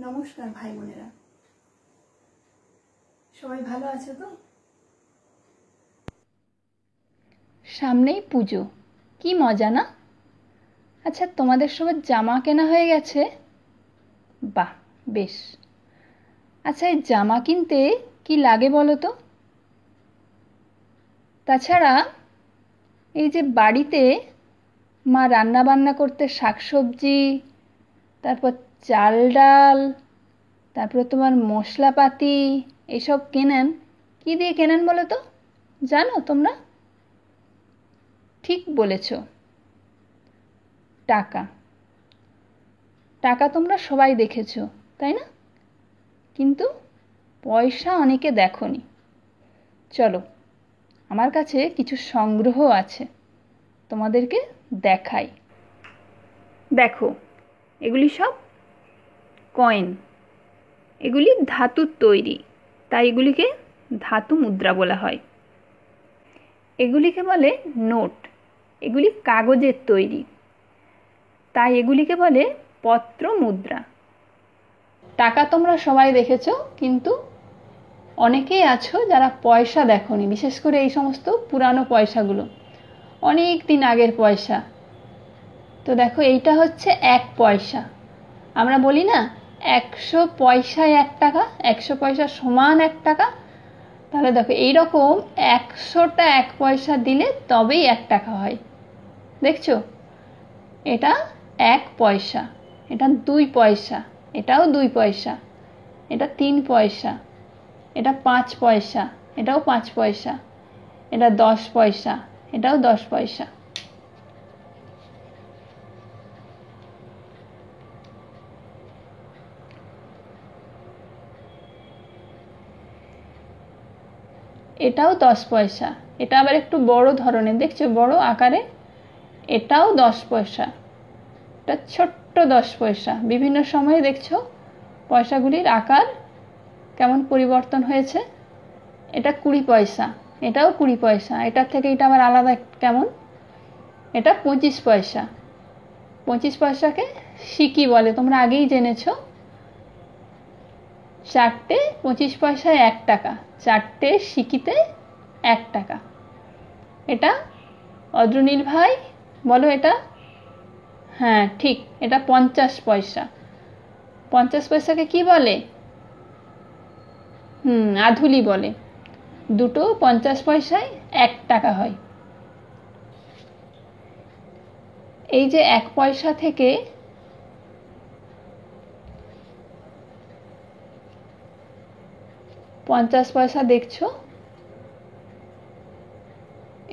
নমস্কার ভাই বোনেরা, সবাই ভালো আছো তো? সামনেই পুজো, কি মজা না? আচ্ছা, তোমাদের সবার জামা কেনা হয়ে গেছে? বাহ, বেশ। আচ্ছা, এই জামা কিনতে কি লাগে বলো তো? তাছাড়া এই যে বাড়িতে মা রান্না বান্না করতে শাকসবজি, তারপর চাল ডাল, তারপরে তোমার মশলাপাতি এসব কেনেন, কি দিয়ে কেনেন বলো তো? জানো তোমরা? ঠিক বলেছ, টাকা। টাকা তোমরা সবাই দেখেছো, তাই না? কিন্তু পয়সা অনেকে দেখোনি। চলো, আমার কাছে কিছু সংগ্রহ আছে, তোমাদেরকে দেখাই। দেখো, এগুলি সব কয়েন। এগুলি ধাতুর তৈরি, তাই এগুলিকে ধাতু মুদ্রা বলা হয়। এগুলিকে বলে নোট। এগুলি কাগজের তৈরি, তাই এগুলিকে বলে পত্র মুদ্রা। টাকা তোমরা সবাই দেখেছো, কিন্তু অনেকেই আছো যারা পয়সা দেখোনি, বিশেষ করে এই সমস্ত পুরানো পয়সাগুলো, অনেক দিন আগের পয়সা। তো দেখো, এইটা হচ্ছে 1 পয়সা। আমরা বলি না 100 পয়সায় 1 টাকা, 100 পয়সা সমান 1 টাকা। তাহলে দেখো, এইরকম 100টা 1 পয়সা দিলে তবেই 1 টাকা হয়। দেখছো, এটা 1 পয়সা, এটা 2 পয়সা, এটাও 2 পয়সা, এটা 3 পয়সা, এটা 5 পয়সা, এটাও 5 পয়সা, এটা 10 পয়সা, এটাও 10 পয়সা। এটাও 10 পয়সা, এটা আবার একটু বড় ধরনের, দেখছো, বড় আকারে। এটাও 10 পয়সা, এটা ছোট্ট 10 পয়সা। বিভিন্ন সময়ে দেখছো পয়সাগুলির আকার কেমন পরিবর্তন হয়েছে। এটা 20 পয়সা, এটাও 20 পয়সা, এটার থেকে এটা আবার আলাদা কেমন। এটা 25 পয়সা। 25 পয়সাকে সিকি বলে, তোমরা আগেই জেনেছো। 4টে 25 পয়সায় 1 টাকা, 4টে সিকিতে 1 টাকা। এটা অদ্রনীল ভাই বলো, এটা? হ্যাঁ ঠিক, এটা 50 পয়সা। 50 পয়সাকে কি বলে? আধুলি বলে। দুটো 50 পয়সায় 1 টাকা হয়। এই যে 1 পয়সা থেকে 50 পয়সা দেখছো,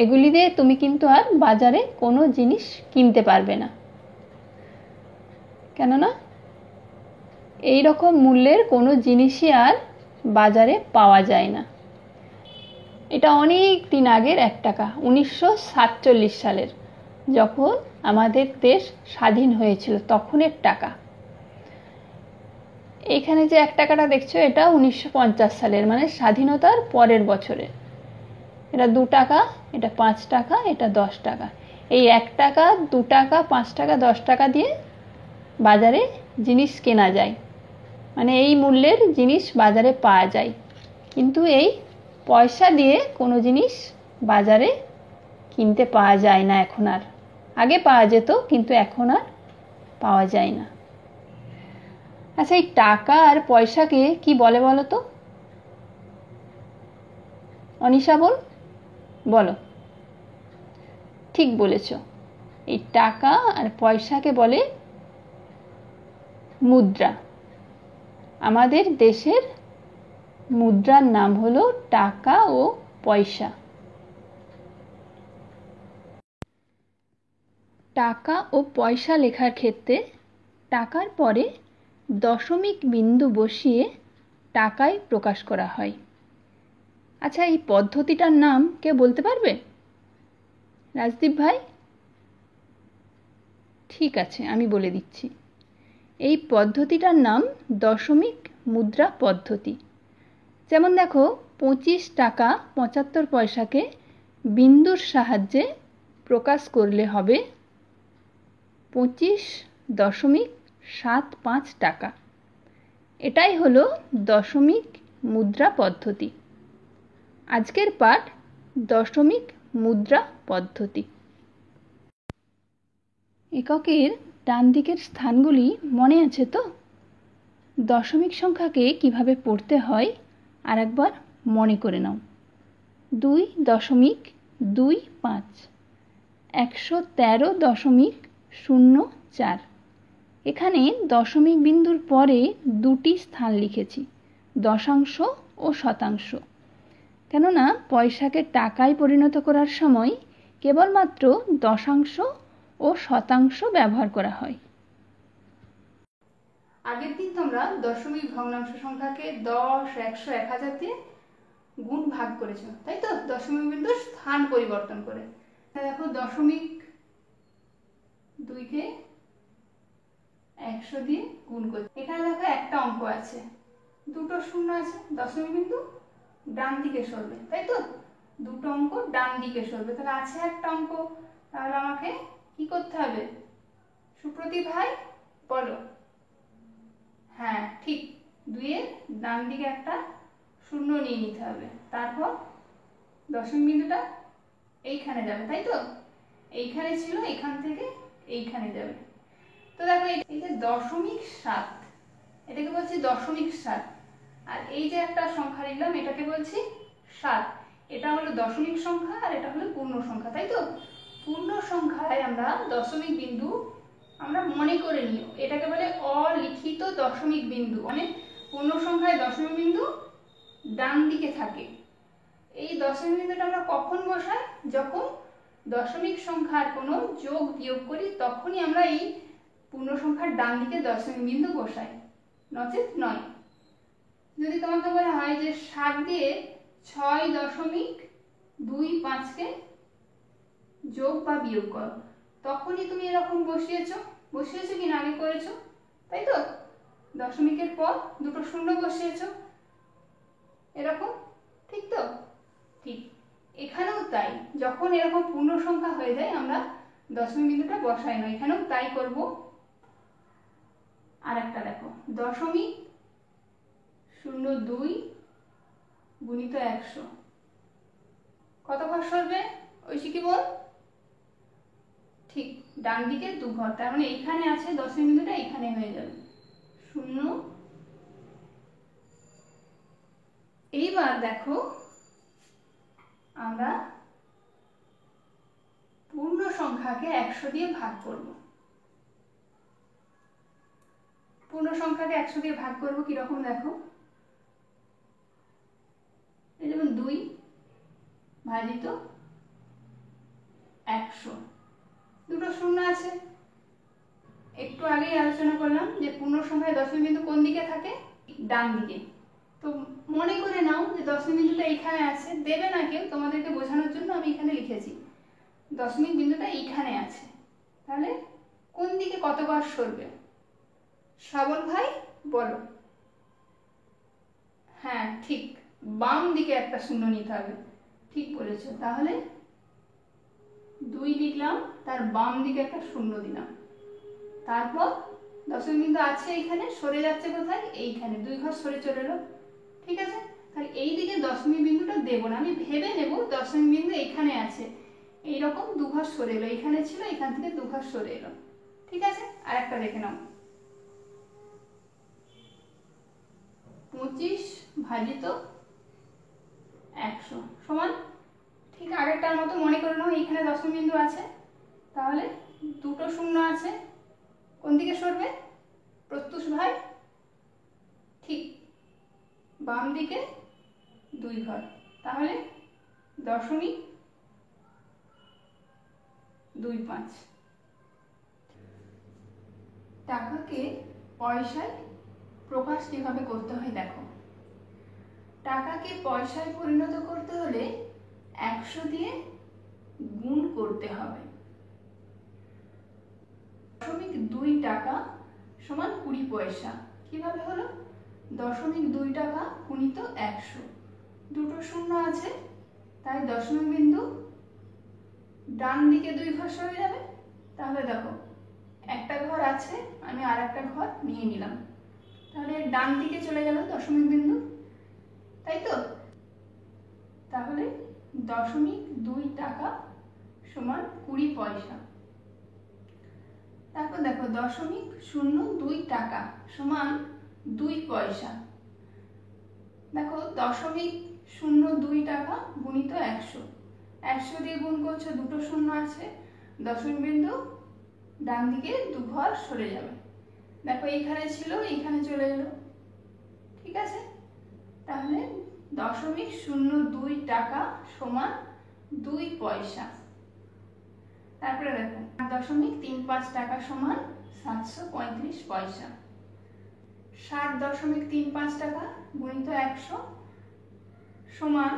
এগুলি দিয়ে তুমি কিন্তু আর বাজারে কোনো জিনিস কিনতে পারবে না। কেননা এই রকম মূল্যের কোনো জিনিসই আর বাজারে পাওয়া যায় না। এটা অনেক দিন আগের 1 টাকা, 1947 সালের, যখন আমাদের দেশ স্বাধীন হয়েছিল তখনের টাকা। এইখানে যে 1 টাকাটা দেখছো, এটা 1950 সালের, মানে স্বাধীনতার পরের বছরে। এটা 2 টাকা, এটা 5 টাকা, এটা 10 টাকা। এই 1 টাকা, 2 টাকা, 5 টাকা, 10 টাকা দিয়ে বাজারে জিনিস কেনা যায়, মানে এই মূল্যের জিনিস বাজারে পাওয়া যায়। কিন্তু এই পয়সা দিয়ে কোনো জিনিস বাজারে কিনতে পাওয়া যায় না এখন আর। আগে পাওয়া যেত, কিন্তু এখন আর পাওয়া যায় না। আচ্ছা, এই টাকা আর পয়সাকে কি বলে বলো তো? অনিশা বলো। ঠিক বলেছ, এই টাকা আর পয়সাকে বলে মুদ্রা। আমাদের দেশের মুদ্রার নাম হলো টাকা ও পয়সা। টাকা ও পয়সা লেখার ক্ষেত্রে টাকার পরে দশমিক বিন্দু বসিয়ে টাকায় প্রকাশ করা হয়। আচ্ছা, এই পদ্ধতিটার নাম কে বলতে পারবে? রাজদীপ ভাই? ঠিক আছে, আমি বলে দিচ্ছি। এই পদ্ধতিটার নাম দশমিক মুদ্রা পদ্ধতি। যেমন দেখো, 25 টাকা 75 পয়সাকে বিন্দুর সাহায্যে প্রকাশ করলে হবে 25.75 টাকা। এটাই হলো দশমিক মুদ্রা পদ্ধতি। আজকের পাঠ দশমিক মুদ্রা পদ্ধতি। এককের ডান দিকের স্থানগুলি মনে আছে তো? দশমিক সংখ্যাকে কিভাবে পড়তে হয় আর একবার মনে করে নাও। 2.25, 113.04। এখানে দশমিক বিন্দুর পরে দুটি স্থান লিখেছি, দশাংশ ও শতাংশ, কেননা পয়সাকে টাকায় পরিণত করার সময় কেবলমাত্র দশাংশ ও শতাংশ ব্যবহার করা হয়। আগের দিন তোমরা দশমিক ভগ্নাংশ সংখ্যাকে 10, 100, 1000 দিয়ে গুণ ভাগ করেছো, তাই তো? দশমিক বিন্দুর স্থান পরিবর্তন করে। দেখো, দশমিক 2কে 100 দিয়ে গুণ করছি। এখানে দেখো একটা অঙ্ক আছে, দুটো শূন্য আছে, দশমিক বিন্দু ডান দিকে সরবে, তাই তো? দুটো অঙ্ক ডান দিকে সরবে, তাহলে আছে একটা অঙ্ক, তাহলে আমাকে কি করতে হবে? সুপ্রতীক ভাই বলো। হ্যাঁ ঠিক, 2-এর ডান দিকে একটা শূন্য নিয়ে নিতে হবে, তারপর দশমিক বিন্দুটা এইখানে যাবে, তাই তো? এইখানে ছিল, এখান থেকে এইখানে যাবে। তো দেখো, এই যে 0.7, এটাকে বলছি 0.7, আর এই যে একটা সংখ্যা লিখলাম এটাকে বলছি 7। এটা হলো দশমিক সংখ্যা আর এটা হলো পূর্ণ সংখ্যা, তাই তো? পূর্ণ সংখ্যায় আমরা দশমিক বিন্দু আমরা মনে করে নিও, এটাকে বলে অলিখিত দশমিক বিন্দু। মানে পূর্ণ সংখ্যায় দশমিক বিন্দু ডান দিকে থাকে। এই দশমিক বিন্দুটা আমরা কখন বসাই? যখন দশমিক সংখ্যার কোনো যোগ বিয়োগ করি, তখনই আমরা এই পূর্ণ সংখ্যার ডান দিকে দশমিক বিন্দু বসাই, নচেত নয়। যদি তোমাকে বলা হয় যে 7 দিয়ে 6.25কে যোগ বা বিয়োগ করো, তখনই তুমি এরকম বসিয়েছো কিনা? আগে করেছো, তাই তো? দশমিকের পর দুটো শূন্য বসিয়েছো, এরকম, ঠিক তো? ঠিক এখানেও তাই, যখন এরকম পূর্ণ সংখ্যা হয়ে যায় আমরা দশমিক বিন্দুটা বসাই না, এখানেও তাই করব। আর একটা দেখো, 0.02 গুণিত 100 কত ঘর সরবে? ঐশী বল। ঠিক ডান দিকে 2 ঘর, তার মানে এইখানে আছে দশমিক বিন্দুটা, এইখানে হয়ে যাবে 0। এইবার দেখো, আমরা পূর্ণ সংখ্যাকে 100 দিয়ে ভাগ করব। পূর্ণ সংখ্যাকে 100 দিয়ে ভাগ করব কিরকম দেখো, এই যেমন 2 ভাজিত 100, দুটো শূন্য আছে। একটু আগেই আলোচনা করলাম যে পূর্ণ সংখ্যায় দশমিক বিন্দু কোন দিকে থাকে? ডান দিকে। তো মনে করে নাও যে দশমিক বিন্দুটা এইখানে আছে, দেবে না কেউ, তোমাদেরকে বোঝানোর জন্য আমি এখানে লিখেছি দশমিক বিন্দুটা এইখানে আছে। তাহলে কোন দিকে কতবার সরবে? শ্রাবণ ভাই বলো। হ্যাঁ ঠিক, বাম দিকে একটা শূন্য নিতে হবে, ঠিক বলেছো। তাহলে 2 লিখলাম, তার বাম দিকে একটা শূন্য দিলাম, তারপর দশমিক বিন্দু আছে এইখানে, সরে যাচ্ছে কোথায়? এইখানে 2 ঘর সরে চলে এলো, ঠিক আছে? তাহলে এই দিকে দশমিক বিন্দুটা দেবো না, আমি ভেবে নেব দশমিক বিন্দু এইখানে আছে, এইরকম 2 ঘর সরে এলো, এখানে ছিল, এখান থেকে 2 ঘর সরে এলো, ঠিক আছে? আর একটা দেখে নাও, 25 ভাজিত 100 সমান, ঠিক আগেরটার মতো মনে করে নাও, এইখানে দশমিক বিন্দু আছে, তাহলে দুটো শূন্য আছে, কোন দিকে সরবে প্রত্যুষ ভাই? ঠিক বাম দিকে 2 ঘর, তাহলে 0.25। টাকাকে পয়সায় প্রকাশ কিভাবে করতে হয় দেখো। টাকাকে পয়সায় পরিণত করতে হলে 100 দিয়ে গুণ করতে হবে। 0.2 টাকা সমান 20 পয়সা। কিভাবে হলো? 0.2 টাকা গুণিত 100, দুটো শূন্য আছে, তাই দশমিক বিন্দু ডান দিকে 2 ঘর সরে যাবে। তাহলে দেখো, একটা ঘর আছে, আমি আর একটা ঘর নিয়ে নিলাম, তাহলে ডান দিকে চলে গেল দশমিক বিন্দু, তাই তো? তাহলে 0.2 টাকা সমান 20 পয়সা। তারপর দেখো 0.02 টাকা সমান 2 পয়সা। দেখো 0.02 টাকা গুণিত 100, 100 দিয়ে গুণ করছো, দুটো শূন্য আছে, দশমিক বিন্দু ডান দিকে 2 ঘর সরে যাবে। দেখো এইখানে ছিল, এইখানে চলে এলো, ঠিক আছে? তাহলে 0.02 টাকা সমান 2 পয়সা। তারপরে দেখো 8.35 টাকা সমান 735 পয়সা। 7.35 টাকা গুণিত 100 সমান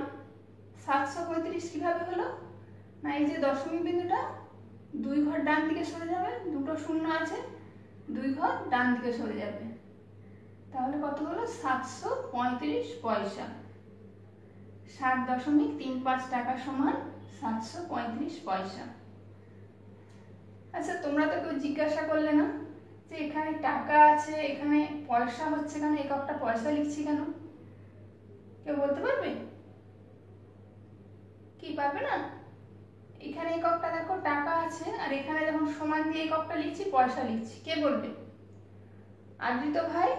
735 কিভাবে হলো? না, এই যে দশমিক বিন্দুটা 2 ঘর ডান দিকে সরে যাবে, দুটো শূন্য আছে, 2 ঘর ডান দিকে সরে যাবে, তাহলে কত হলো? 735 পয়সা। 7.35 টাকা সমান 735 পয়সা। আচ্ছা, তোমরা তো কেউ জিজ্ঞাসা করলে না যে এখানে টাকা আছে, এখানে পয়সা হচ্ছে কেন, এককটা পয়সা লিখছি কেন? কেউ বলতে পারবে? কি পারবে না? এখানে এককটা দেখো টাকা আছে, আর এখানে যখন সমান দিয়ে এককটা লিখছি পয়সা লিখছি। কে বলবে? আদৃত ভাই?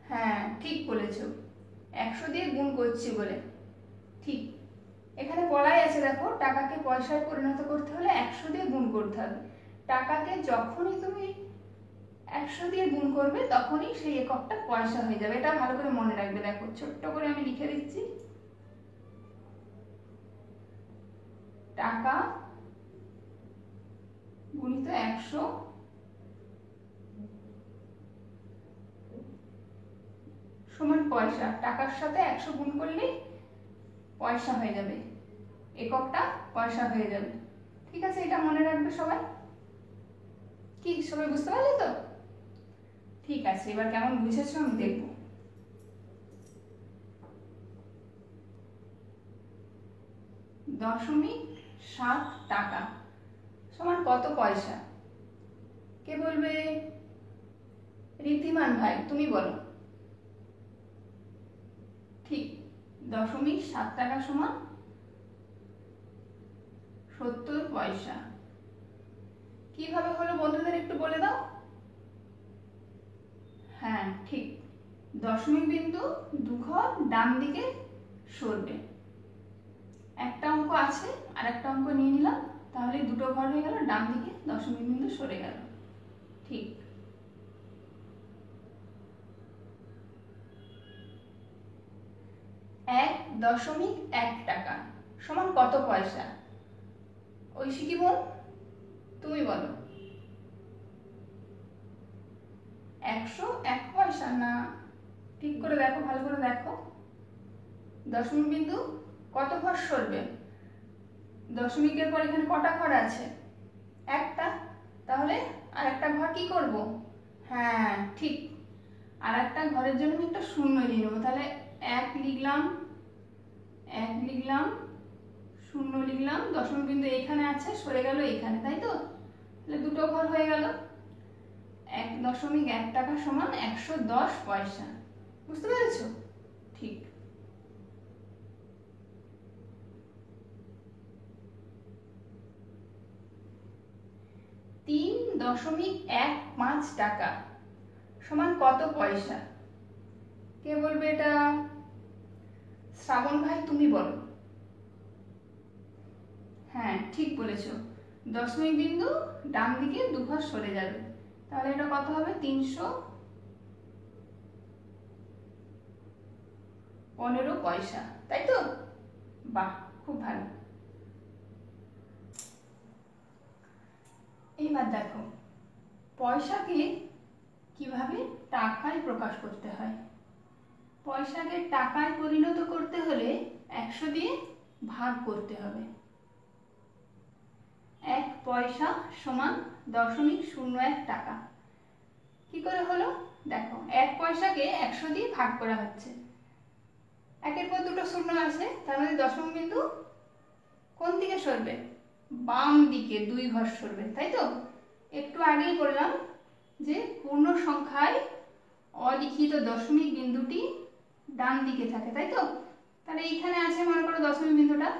হ্যাঁ, ঠিক বলেছো, 100 দিয়ে গুণ করছি বলে। ঠিক, এখানে বলাই আছে দেখো, টাকাকে পয়সায় পরিণত করতে হলে 100 দিয়ে গুণ করতে হবে। টাকাকে যখনই তুমি 100 দিয়ে গুণ করবে তখনই সেই এককটা পয়সা হয়ে যাবে। এটা ভালো করে মনে রাখবে। দেখো ছোট্ট করে আমি লিখে দিচ্ছি, টাকা গুণিত 100 সমান পয়সা। টাকার সাথে 100 গুণ করলে পয়সা হয়ে যাবে, এককটা পয়সা হয়ে যাবে। ঠিক আছে, এটা মনে রাখবে সবাই। কি সবাই বুঝতে পারলে তো? ঠিক আছে, এবার কেমন বুঝেছো আমি দেখব। দশমিক 7 টাকা সমান কত পয়সা? কে বলবে? ঋদ্ধিমান ভাই, তুমি বলো। ঠিক, 0.7 টাকা সমান 70 পয়সা। কিভাবে হলো বন্ধুদের একটু বলে দাও। হ্যাঁ ঠিক, দশমিক বিন্দু 2 ঘর ডান দিকে সরবে। একটা অঙ্ক আছে আর একটা অঙ্ক নিয়ে নিলাম, তাহলে দুটো ঘর হয়ে গেল, ডান দিকে দশমিক বিন্দু সরে গেল। ঠিক, 1.1 টাকা সমান কত পয়সা? ঐশী বোন, তুমি বলো। 101 পয়সা না? ঠিক করে দেখো, ভালো করে দেখো, দশমিক বিন্দু কত ঘর সরবে? দশমিকের পর এখানে কটা ঘর আছে? একটা, তাহলে আর একটা ঘর কি করব? হ্যাঁ ঠিক, আর একটা ঘরের জন্য আমি একটা শূন্য নিয়ে নেবো। তাহলে 1 লিখলাম, 1 লিখলাম, শূন্য লিখলাম, দশমিক বিন্দু এখানে আছে, সরে গেল এখানে, তাই তো? তাহলে দুটো ঘর হয়ে গেল। 1.1 টাকা সমান 110 পয়সা। বুঝতে পেরেছো? ঠিক, $3.15 টাকা সমান কত পয়সা? কে বলবে এটা? শ্রাবণ ভাই, তুমি বলো। হ্যাঁ ঠিক বলেছো, দশমিক বিন্দু ডান দিকে 2 ঘর সরে যাবে, তাহলে এটা কত হবে? 315 পয়সা, তাই তো? বাহ, খুব ভালো। এইবার দেখো পয়সাকে কিভাবে টাকায় প্রকাশ করতে হয়। পয়সাকে টাকায় পরিণত করতে হলে 100 দিয়ে ভাগ করতে হবে। 1 পয়সা সমান 0.01 টাকা। কি করে হলো? দেখো 1 পয়সাকে 100 দিয়ে ভাগ করা হচ্ছে, একের পর দুটো শূন্য আছে, তার মানে দশমিক বিন্দু কোন দিকে সরবে? বাম দিকে 2 ঘর সরবে, তাই তো? একটু আগেই বললাম যে পূর্ণ সংখ্যায় অলিখিত দশমিক বিন্দুটি ডান দিকে থাকে, তাই তো? তাহলে এইখানে আছে মনে করো দশমিক বিন্দুটা,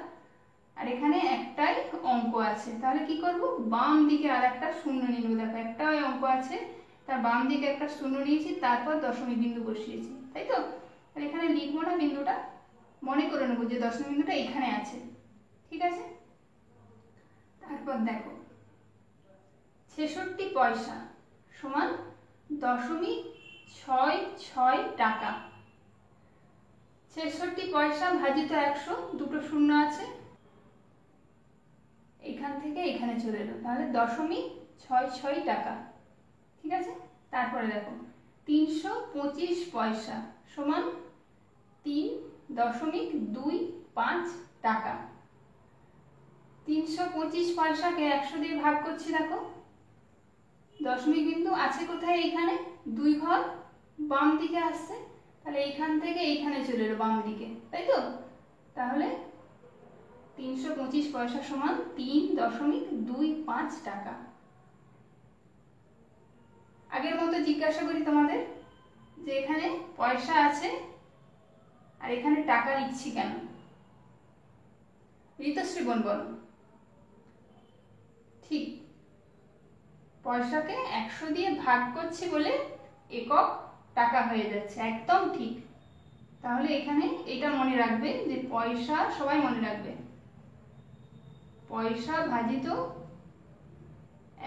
আর এখানে একটাই অঙ্ক আছে, তাহলে কি করব, বাম দিকে আর একটা শূন্য নিয়ে নেবো। দেখো একটাই অঙ্ক আছে, তার বাম দিকে একটা শূন্য নিয়েছি, তারপর দশমিক বিন্দু বসিয়েছি, তাই তো? তাহলে এখানে লিখবো না বিন্দুটা, মনে করে নেবো যে দশমিক বিন্দুটা এখানে আছে, ঠিক আছে? তারপর দেখো 66 পয়সা সমান 0.66 টাকা। 66 পয়সা ভাজিত 100, দুটো শূন্য আছে, এখান থেকে এখানে চলে এলো, তাহলে 0.66 টাকা, ঠিক আছে? তারপরে দেখো 325 পয়সা সমান 3.25 টাকা। 325 পয়সাকে 100 দিয়ে ভাগ করছি, দেখো দশমিক বিন্দু আছে কোথায়, এইখানে 2 ঘর বাম দিকে আসছে, তাহলে এইখান থেকে এইখানে চলে এলো বাম দিকে, তাই তো? তাহলে 325 পয়সা সমান 3.25 টাকা। আগের মতো জিজ্ঞাসা করি তোমাদের, যে এখানে পয়সা আছে আর এখানে টাকা লিখছি কেন? ঋতুশ্রী বোন বলো। ঠিক, পয়সাকে 100 দিয়ে ভাগ করছি বলে একক টাকা হয়ে যাচ্ছে, একদম ঠিক। তাহলে এখানে এটা মনে রাখবে যে পয়সা, সবাই মনে রাখবে, পয়সা ভাজিত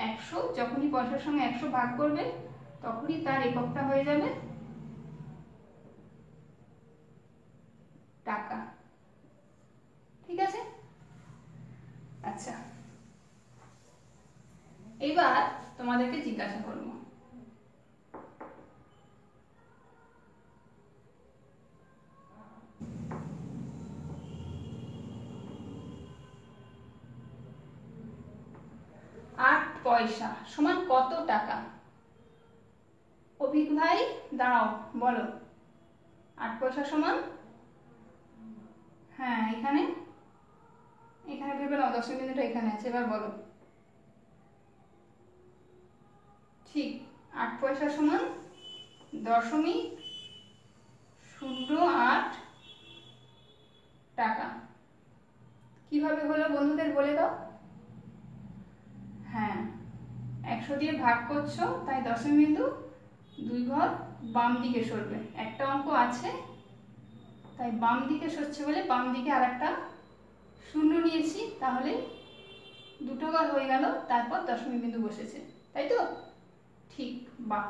100, যখনই পয়সার সঙ্গে 100 ভাগ করবে তখনই তার এককটা হয়ে যাবে টাকা, ঠিক আছে? আচ্ছা, এবার তোমাদেরকে জিজ্ঞাসা করবো, পয়সা সমান কত টাকা? অভিক ভাই দাঁড়াও, বলো 8 পয়সা সমান, হ্যাঁ এখানে এখানে ভেবে নাও, দশমিক বিন্দুটা এখানে আছে, এবার বলো। ঠিক, 8 পয়সা সমান 0.08 টাকা। কিভাবে হলো বন্ধুদের বলে দাও। হ্যাঁ, 100 দিয়ে ভাগ করছো, তাই দশমিক বিন্দু 2 ঘর বাম দিকে সরবে, একটা অঙ্ক আছে তাই বাম দিকে সরছে বলে বাম দিকে আর একটা শূন্য নিয়েছি, তাহলে দুটো ঘর হয়ে গেল, তারপর দশমিক বিন্দু বসেছে, তাই তো? ঠিক, বা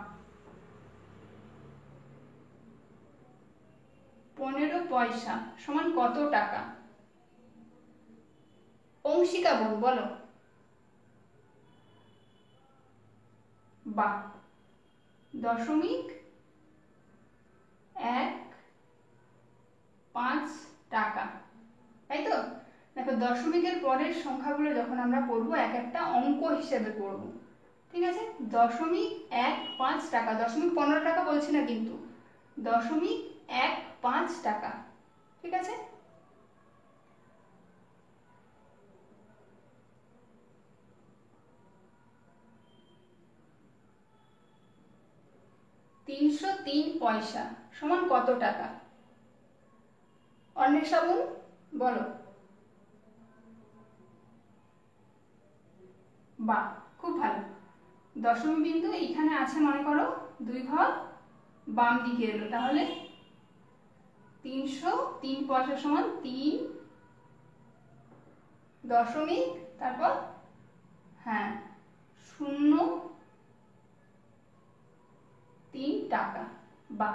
15 পয়সা সমান কত টাকা? অংশিকা বোন বলো। বা 0.15 টাকা, তাই তো? দেখো দশমিকের পরের সংখ্যাগুলো যখন আমরা পড়বো এক একটা অঙ্ক হিসেবে পড়বো, ঠিক আছে? 0.15 টাকা, 0.15 টাকা বলছি না কিন্তু, 0.15 টাকা, ঠিক আছে? $303 পয়সা সমান কত টাকা? অন্বেষা বোন বলো। বা খুব ভালো, দশমিক বিন্দু এখানে আছে মনে করো, 2 ঘর বাম দিকে এলো, তাহলে 303 পয়সা সমান 3 দশমিক, তারপর হ্যাঁ 0.3 টাকা। বা